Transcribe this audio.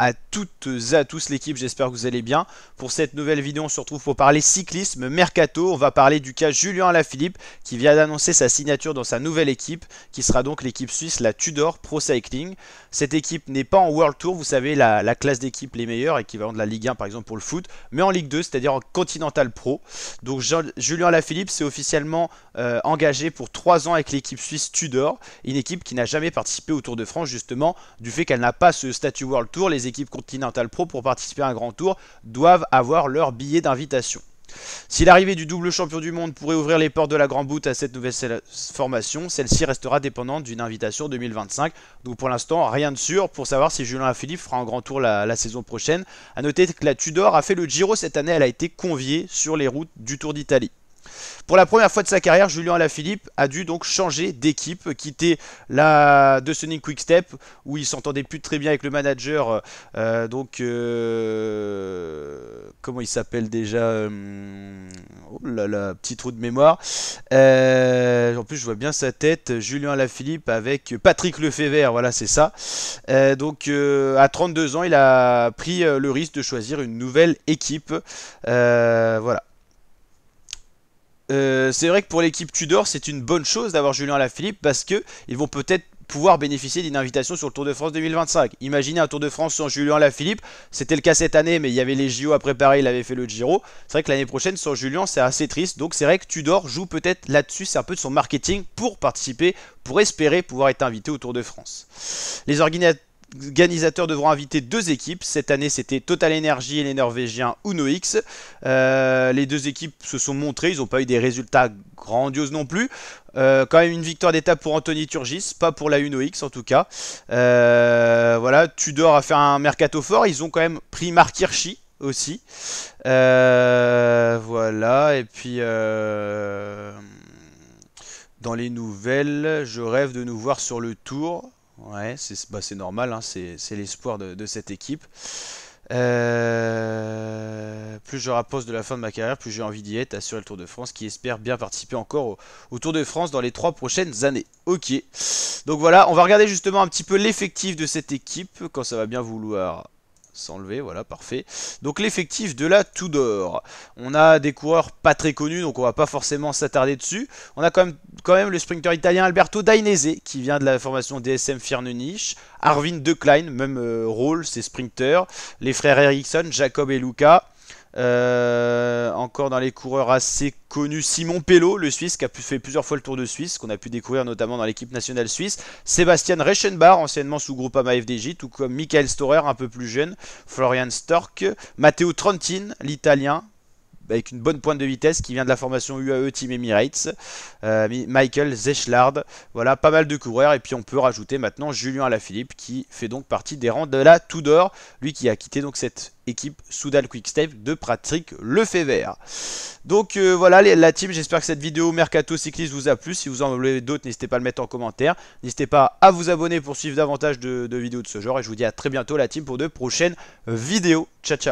à toutes et à tous l'équipe, j'espère que vous allez bien. Pour cette nouvelle vidéo, on se retrouve pour parler cyclisme, mercato. On va parler du cas Julien Alaphilippe qui vient d'annoncer sa signature dans sa nouvelle équipe, qui sera donc l'équipe suisse, la Tudor Pro Cycling. Cette équipe n'est pas en World Tour, vous savez, la classe d'équipe les meilleurs, équivalent de la Ligue 1 par exemple pour le foot, mais en Ligue 2, c'est-à-dire en Continental Pro. Donc Julien Alaphilippe s'est officiellement engagé pour 3 ans avec l'équipe suisse Tudor, une équipe qui n'a jamais participé au Tour de France, justement, du fait qu'elle n'a pas ce statut World Tour. Les équipes Continental Pro, pour participer à un grand tour, doivent avoir leur billet d'invitation. Si l'arrivée du double champion du monde pourrait ouvrir les portes de la Grande Boute à cette nouvelle formation, celle-ci restera dépendante d'une invitation 2025. Donc pour l'instant, rien de sûr pour savoir si Julien Alaphilippe fera un grand tour la saison prochaine. A noter que la Tudor a fait le Giro cette année, elle a été conviée sur les routes du Tour d'Italie. Pour la première fois de sa carrière, Julien Alaphilippe a dû donc changer d'équipe, quitter la Deceuninck Quick-Step où il s'entendait plus très bien avec le manager. Comment il s'appelle déjà oh là là, petit trou de mémoire. En plus, je vois bien sa tête, Julien Alaphilippe avec Patrick Lefebvre, voilà, c'est ça. À 32 ans, il a pris le risque de choisir une nouvelle équipe. Voilà. C'est vrai que pour l'équipe Tudor, c'est une bonne chose d'avoir Julien Alaphilippe parce qu'ils vont peut-être pouvoir bénéficier d'une invitation sur le Tour de France 2025. Imaginez un Tour de France sans Julien Alaphilippe, c'était le cas cette année, mais il y avait les JO à préparer, il avait fait le Giro. C'est vrai que l'année prochaine, sans Julien, c'est assez triste. Donc c'est vrai que Tudor joue peut-être là-dessus, c'est un peu de son marketing pour participer, pour espérer pouvoir être invité au Tour de France. Les organisateurs devront inviter 2 équipes. Cette année, c'était Total Energy et les Norvégiens Uno X. Les 2 équipes se sont montrées. Ils n'ont pas eu des résultats grandioses non plus. Quand même une victoire d'étape pour Anthony Turgis, pas pour la Uno X en tout cas. Voilà, Tudor a fait un mercato fort. Ils ont quand même pris Marc Hirschi aussi. Voilà, et puis dans les nouvelles, je rêve de nous voir sur le Tour. Ouais, c'est normal, hein, c'est l'espoir de cette équipe. Plus je rapproche de la fin de ma carrière, plus j'ai envie d'y être, assurer le Tour de France, qui espère bien participer encore au Tour de France dans les 3 prochaines années. Ok, donc voilà, on va regarder justement un petit peu l'effectif de cette équipe, quand ça va bien vouloir s'enlever, voilà, parfait. Donc l'effectif de la Tudor, on a des coureurs pas très connus, donc on va pas forcément s'attarder dessus. On a quand même le sprinter italien Alberto Dainese qui vient de la formation DSM Firmenich. Arvin De Klein, même rôle, c'est sprinter. Les frères Eriksson, Jacob et Luca. Encore dans les coureurs assez connus, Simon Pello, le Suisse qui a fait plusieurs fois le Tour de Suisse, qu'on a pu découvrir notamment dans l'équipe nationale suisse. Sébastien Reichenbach, anciennement sous Groupama FDJ, tout comme Michael Storer, un peu plus jeune. Florian Stork, Matteo Trentin, l'italien, avec une bonne pointe de vitesse qui vient de la formation UAE Team Emirates. Michael Zeschlard, voilà, pas mal de coureurs. Et puis on peut rajouter maintenant Julien Alaphilippe qui fait donc partie des rangs de la Tudor, lui qui a quitté donc cette équipe Soudal Quick-Step de Patrick Lefebvre. Donc voilà la team, j'espère que cette vidéo Mercato Cycliste vous a plu. Si vous en voulez d'autres, n'hésitez pas à le mettre en commentaire. N'hésitez pas à vous abonner pour suivre davantage de vidéos de ce genre. Et je vous dis à très bientôt la team pour de prochaines vidéos. Ciao ciao.